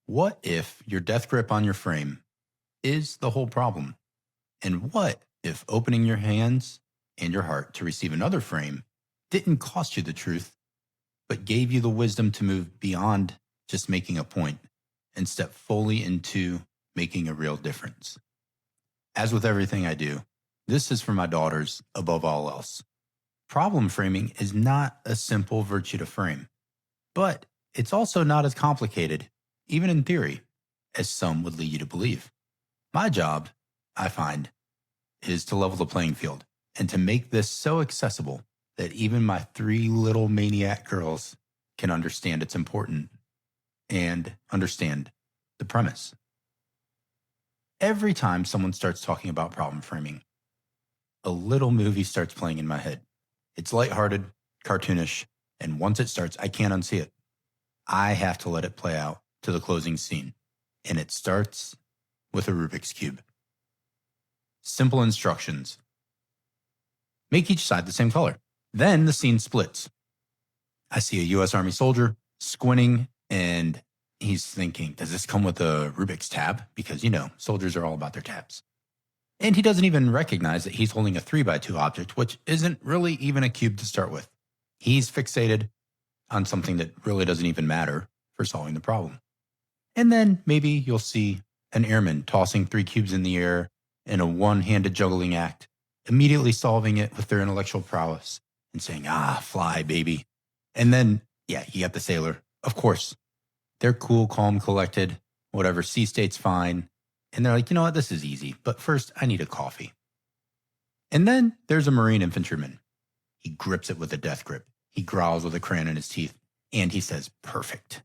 What if your death grip on your frame is the whole problem? And what if opening your hands and your heart to receive another frame didn't cost you the truth, but gave you the wisdom to move beyond just making a point and step fully into making a real difference? As with everything I do, this is for my daughters above all else. Problem framing is not a simple virtue to frame, but it's also not as complicated, even in theory, as some would lead you to believe. My job, I find, is to level the playing field and to make this so accessible that even my three little maniac girls can understand it's important and understand the premise. Every time someone starts talking about problem framing, a little movie starts playing in my head. It's lighthearted, cartoonish, and once it starts, I can't unsee it. I have to let it play out to the closing scene, and it starts with a Rubik's Cube. Simple instructions. Make each side the same color. Then the scene splits. I see a U.S. Army soldier squinting, and he's thinking, does this come with a Rubik's tab? Because, soldiers are all about their tabs. And he doesn't even recognize that he's holding a 3x2 object, which isn't really even a cube to start with. He's fixated on something that really doesn't even matter for solving the problem. And then maybe you'll see an airman tossing 3 cubes in the air in a one-handed juggling act, immediately solving it with their intellectual prowess and saying, fly, baby. And then, you got the sailor. Of course, they're cool, calm, collected, whatever, sea state's fine. And they're like, you know what, this is easy, but first I need a coffee. And then there's a Marine infantryman. He grips it with a death grip. He growls with a crayon in his teeth, and he says, perfect,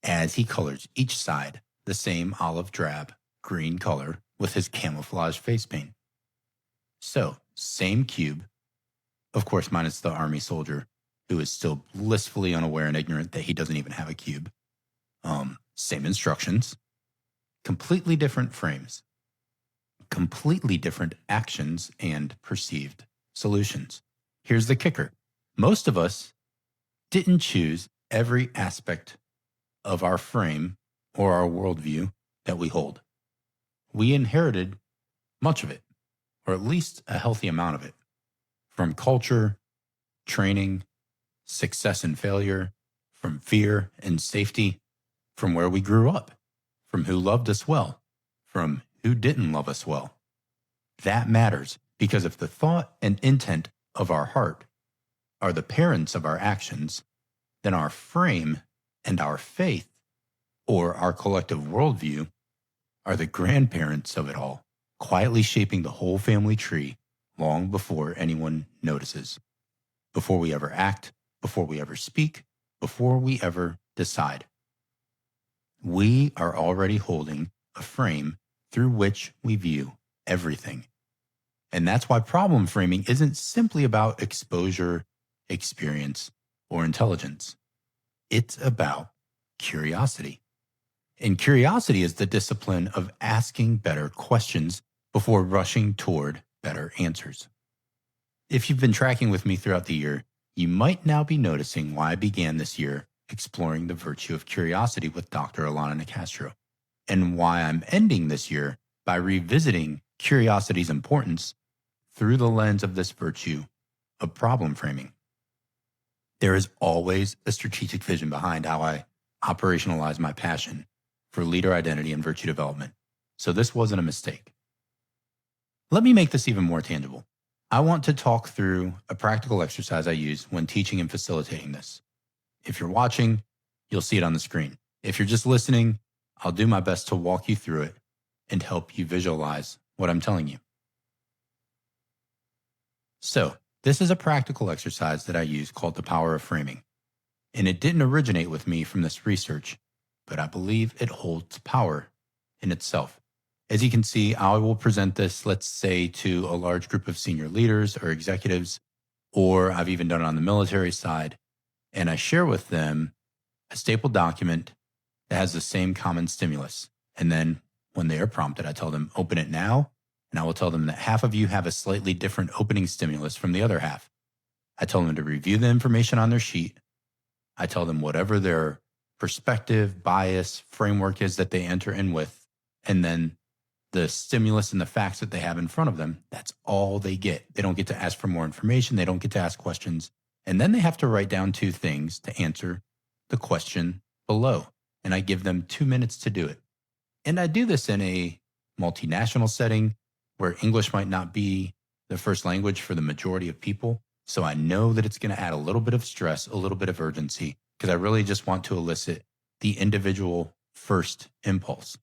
as he colors each side the same olive drab green color with his camouflage face paint. So, same cube, of course minus the army soldier, who is still blissfully unaware and ignorant that he doesn't even have a cube. Same instructions, completely different frames, completely different actions and perceived solutions. Here's the kicker. Most of us didn't choose every aspect of our frame or our worldview that we hold. We inherited much of it, or at least a healthy amount of it, from culture, training, success and failure, from fear and safety, from where we grew up, from who loved us well, from who didn't love us well. That matters because if the thought and intent of our heart are the parents of our actions, then our frame and our faith, or our collective worldview, are the grandparents of it all, quietly shaping the whole family tree long before anyone notices, before we ever act, before we ever speak, before we ever decide. We are already holding a frame through which we view everything. And that's why problem framing isn't simply about exposure, experience, or intelligence. It's about curiosity. And curiosity is the discipline of asking better questions before rushing toward better answers. If you've been tracking with me throughout the year, you might now be noticing why I began this year exploring the virtue of curiosity with Dr. Alana Nicastro, and why I'm ending this year by revisiting curiosity's importance through the lens of this virtue of problem framing. There is always a strategic vision behind how I operationalize my passion for leader identity and virtue development, so this wasn't a mistake. Let me make this even more tangible. I want to talk through a practical exercise I use when teaching and facilitating this. If you're watching, you'll see it on the screen. If you're just listening, I'll do my best to walk you through it and help you visualize what I'm telling you. So, this is a practical exercise that I use called the power of framing. And it didn't originate with me from this research, but I believe it holds power in itself. As you can see, I will present this, let's say, to a large group of senior leaders or executives, or I've even done it on the military side, and I share with them a stapled document that has the same common stimulus. And then when they are prompted, I tell them, open it now, and I will tell them that half of you have a slightly different opening stimulus from the other half. I tell them to review the information on their sheet. I tell them whatever their perspective, bias, framework is that they enter in with, and then the stimulus and the facts that they have in front of them, that's all they get. They don't get to ask for more information. They don't get to ask questions. And then they have to write down 2 things to answer the question below. And I give them 2 minutes to do it. And I do this in a multinational setting where English might not be the first language for the majority of people. So I know that it's going to add a little bit of stress, a little bit of urgency, because I really just want to elicit the individual first impulse.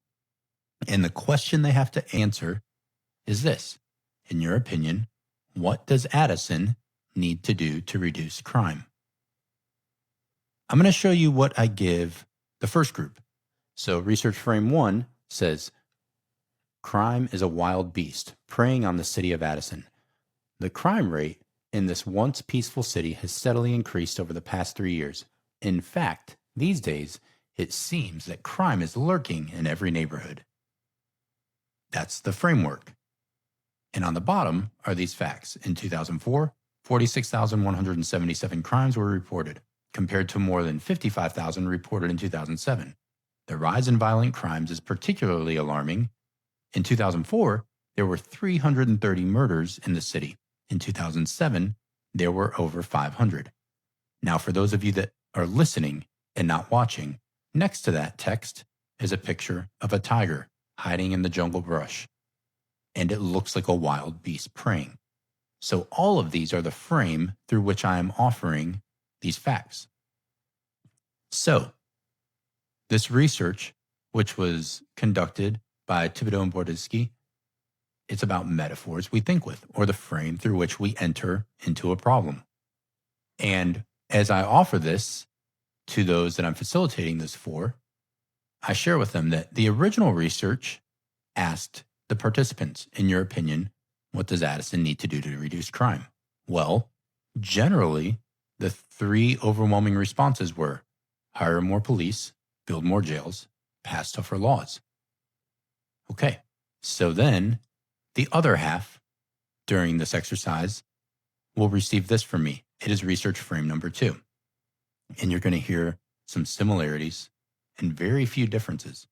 And the question they have to answer is this: in your opinion, what does Addison need to do to reduce crime? I'm going to show you what I give the first group. So research frame 1 says, crime is a wild beast preying on the city of Addison. The crime rate in this once peaceful city has steadily increased over the past 3 years. In fact, these days, it seems that crime is lurking in every neighborhood. That's the framework. And on the bottom are these facts. In 2004, 46,177 crimes were reported, compared to more than 55,000 reported in 2007. The rise in violent crimes is particularly alarming. In 2004, there were 330 murders in the city. In 2007, there were over 500. Now, for those of you that are listening and not watching, next to that text is a picture of a tiger hiding in the jungle brush, and it looks like a wild beast preying. So all of these are the frame through which I am offering these facts. So this research, which was conducted by Thibodeau and Bordinsky, it's about metaphors we think with, or the frame through which we enter into a problem. And as I offer this to those that I'm facilitating this for, I share with them that the original research asked the participants, in your opinion, what does Addison need to do to reduce crime? Well, generally, the 3 overwhelming responses were hire more police, build more jails, pass tougher laws. Okay, so then the other half during this exercise will receive this from me. It is research frame number 2. And you're going to hear some similarities and very few differences.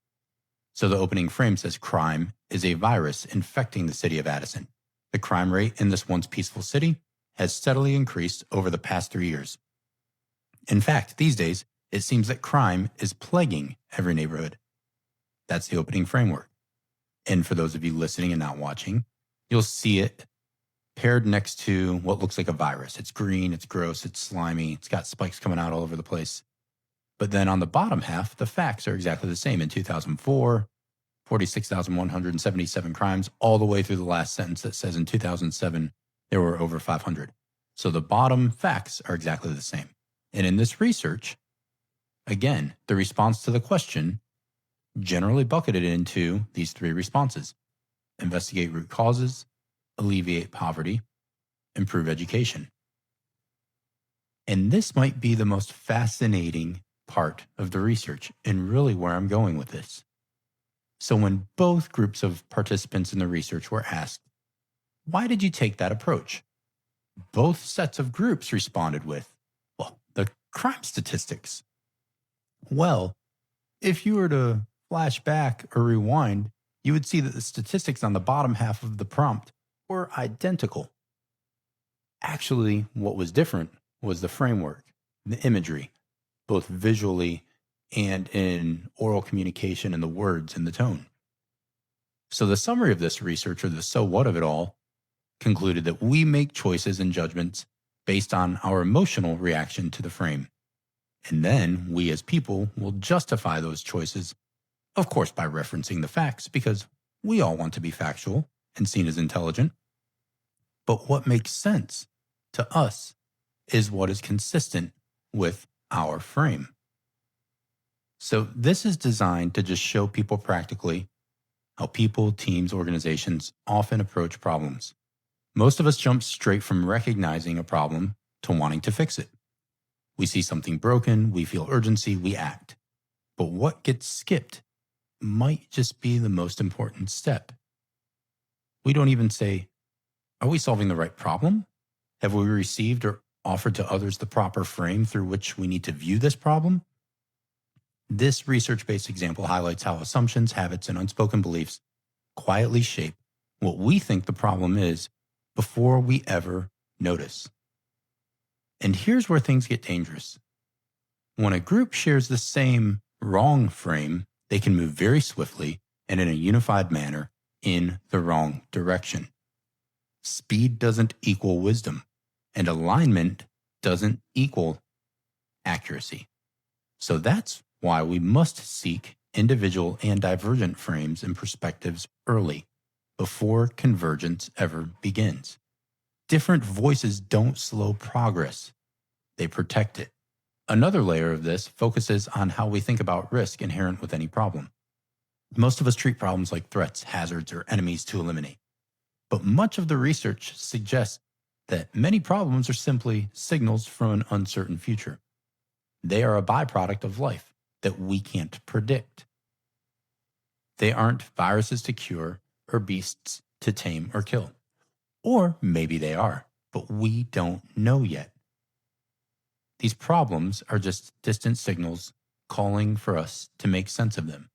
So the opening frame says crime is a virus infecting the city of Addison. The crime rate in this once peaceful city has steadily increased over the past 3 years. In fact, these days, it seems that crime is plaguing every neighborhood. That's the opening framework. And for those of you listening and not watching, you'll see it paired next to what looks like a virus. It's green, it's gross, it's slimy, it's got spikes coming out all over the place. But then on the bottom half, the facts are exactly the same. In 2004, 46,177 crimes, all the way through the last sentence that says in 2007, there were over 500. So the bottom facts are exactly the same. And in this research, again, the response to the question generally bucketed into these 3 responses: investigate root causes, alleviate poverty, improve education. And this might be the most fascinating part of the research and really where I'm going with this. So when both groups of participants in the research were asked, why did you take that approach? Both sets of groups responded with, well, the crime statistics. Well, if you were to flash back or rewind, you would see that the statistics on the bottom half of the prompt were identical. Actually, what was different was the framework, the imagery, both visually and in oral communication and the words and the tone. So the summary of this research, or the so what of it all, concluded that we make choices and judgments based on our emotional reaction to the frame. And then we as people will justify those choices, of course, by referencing the facts, because we all want to be factual and seen as intelligent. But what makes sense to us is what is consistent with our frame. So this is designed to just show people practically how people, teams, organizations often approach problems. Most of us jump straight from recognizing a problem to wanting to fix it. We see something broken, we feel urgency, we act. But what gets skipped might just be the most important step. We don't even say, are we solving the right problem? Have we received or offered to others the proper frame through which we need to view this problem? This research-based example highlights how assumptions, habits, and unspoken beliefs quietly shape what we think the problem is before we ever notice. And here's where things get dangerous. When a group shares the same wrong frame, they can move very swiftly and in a unified manner in the wrong direction. Speed doesn't equal wisdom, and alignment doesn't equal accuracy. So that's why we must seek individual and divergent frames and perspectives early, before convergence ever begins. Different voices don't slow progress, they protect it. Another layer of this focuses on how we think about risk inherent with any problem. Most of us treat problems like threats, hazards, or enemies to eliminate. But much of the research suggests that many problems are simply signals from an uncertain future. They are a byproduct of life that we can't predict. They aren't viruses to cure or beasts to tame or kill. Or maybe they are, but we don't know yet. These problems are just distant signals calling for us to make sense of them.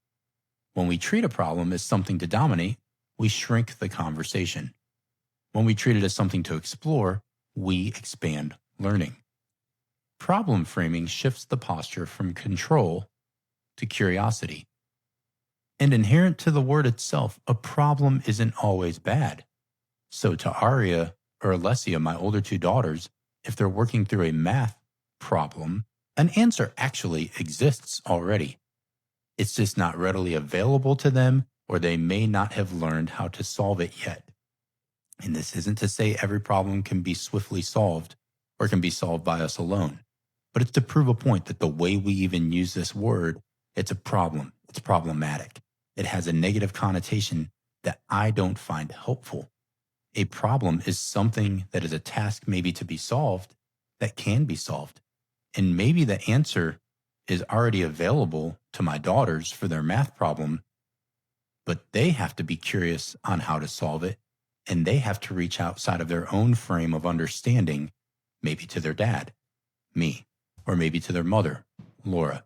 When we treat a problem as something to dominate, we shrink the conversation. When we treat it as something to explore, we expand learning. Problem framing shifts the posture from control to curiosity. And inherent to the word itself, a problem isn't always bad. So to Aria or Alessia, my older two daughters, if they're working through a math problem, an answer actually exists already. It's just not readily available to them, or they may not have learned how to solve it yet. And this isn't to say every problem can be swiftly solved or can be solved by us alone, but it's to prove a point that the way we even use this word, it's a problem, it's problematic. It has a negative connotation that I don't find helpful. A problem is something that is a task maybe to be solved that can be solved. And maybe the answer is already available to my daughters for their math problem, but they have to be curious on how to solve it, and they have to reach outside of their own frame of understanding, maybe to their dad, me, or maybe to their mother, Laura.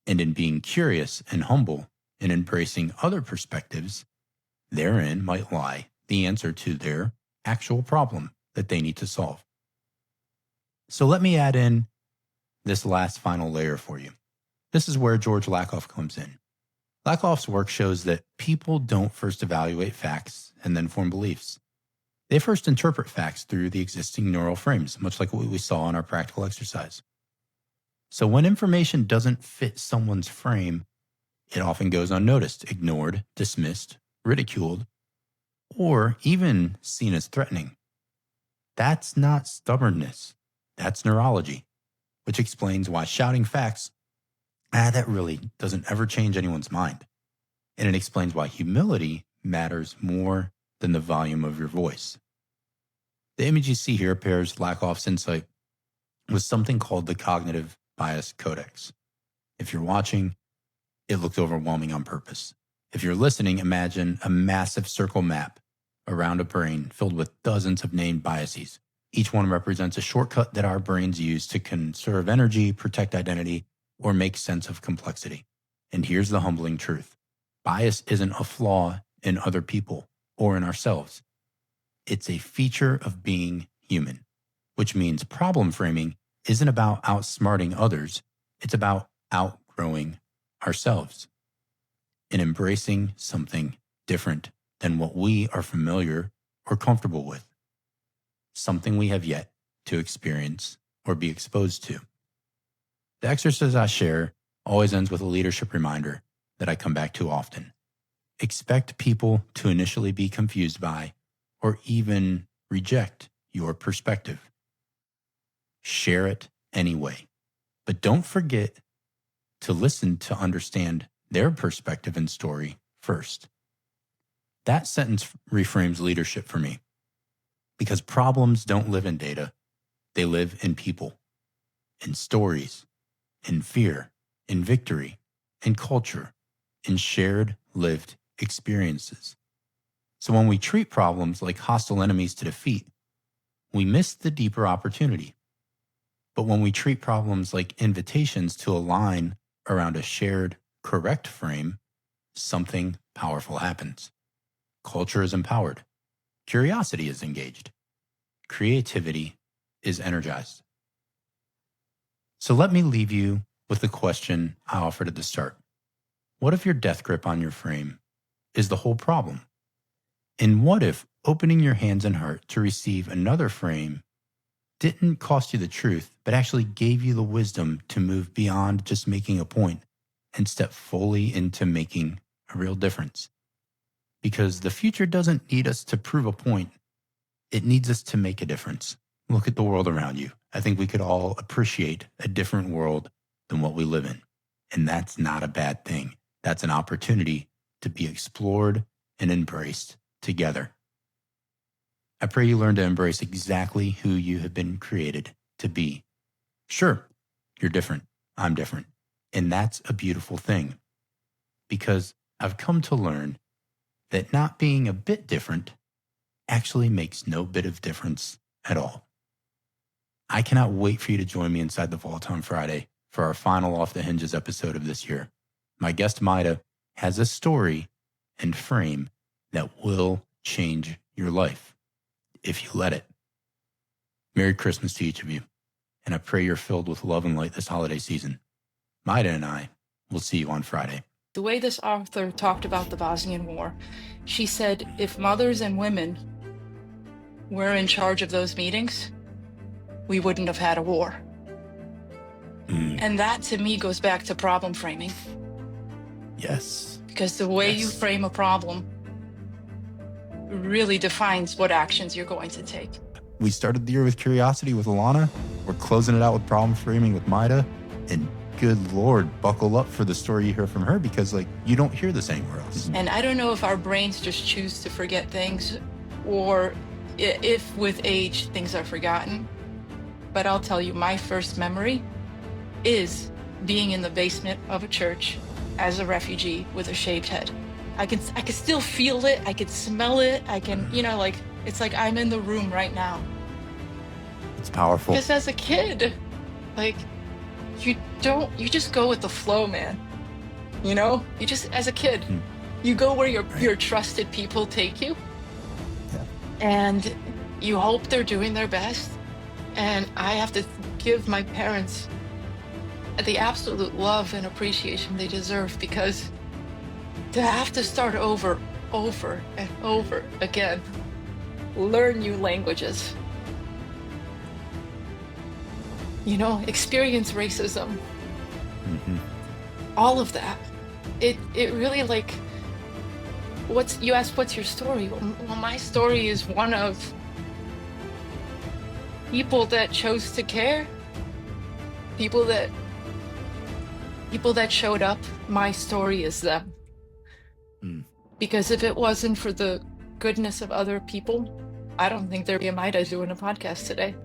And in being curious and humble and embracing other perspectives, therein might lie the answer to their actual problem that they need to solve. So let me add in this last final layer for you. This is where George Lakoff comes in. Lakoff's work shows that people don't first evaluate facts and then form beliefs. They first interpret facts through the existing neural frames, much like what we saw in our practical exercise. So when information doesn't fit someone's frame, it often goes unnoticed, ignored, dismissed, ridiculed, or even seen as threatening. That's not stubbornness. That's neurology, which explains why shouting facts, that really doesn't ever change anyone's mind. And it explains why humility matters more than the volume of your voice. The image you see here pairs Lakoff's insight with something called the cognitive bias codex. If you're watching, it looked overwhelming on purpose. If you're listening, imagine a massive circle map around a brain filled with dozens of named biases. Each one represents a shortcut that our brains use to conserve energy, protect identity, or make sense of complexity. And here's the humbling truth. Bias isn't a flaw in other people or in ourselves. It's a feature of being human, which means problem framing isn't about outsmarting others. It's about outgrowing ourselves and embracing something different than what we are familiar or comfortable with, something we have yet to experience or be exposed to. The exercise I share always ends with a leadership reminder that I come back to often. Expect people to initially be confused by or even reject your perspective. Share it anyway, but don't forget to listen to understand their perspective and story first. That sentence reframes leadership for me, because problems don't live in data. They live in people, in stories, in fear, in victory, in culture, in shared lived experiences. So when we treat problems like hostile enemies to defeat, we miss the deeper opportunity. But when we treat problems like invitations to align around a shared, correct frame, something powerful happens. Culture is empowered. Curiosity is engaged. Creativity is energized. So let me leave you with the question I offered at the start. What if your death grip on your frame is the whole problem? And what if opening your hands and heart to receive another frame didn't cost you the truth, but actually gave you the wisdom to move beyond just making a point and step fully into making a real difference? Because the future doesn't need us to prove a point. It needs us to make a difference. Look at the world around you. I think we could all appreciate a different world than what we live in. And that's not a bad thing. That's an opportunity to be explored and embraced together. I pray you learn to embrace exactly who you have been created to be. Sure, you're different. I'm different. And that's a beautiful thing. Because I've come to learn that not being a bit different actually makes no bit of difference at all. I cannot wait for you to join me inside the vault on Friday for our final Off the Hinges episode of this year. My guest Maida has a story and frame that will change your life if you let it. Merry Christmas to each of you, and I pray you're filled with love and light this holiday season. Maida and I will see you on Friday. The way this author talked about the Bosnian War, she said if mothers and women were in charge of those meetings, we wouldn't have had a war. And that to me goes back to problem framing. Yes. Because the way you frame a problem really defines what actions you're going to take. We started the year with curiosity with Alana. We're closing it out with problem framing with Maida. And good Lord, buckle up for the story you hear from her, because you don't hear this anywhere else. And I don't know if our brains just choose to forget things, or if with age things are forgotten. But I'll tell you, my first memory is being in the basement of a church as a refugee with a shaved head. I can still feel it. I can smell it. I can, it's like I'm in the room right now. It's powerful. Because as a kid, you just go with the flow, man. You just, as a kid, you go where your trusted people take you. Yeah. And you hope they're doing their best. And I have to give my parents the absolute love and appreciation they deserve, because to have to start over and over again, learn new languages, experience racism, all of that. It really you asked, what's your story? Well, my story is one of people that chose to care, people that showed up. My story is them. Because if it wasn't for the goodness of other people, I don't think there'd be a Maida doing a podcast today.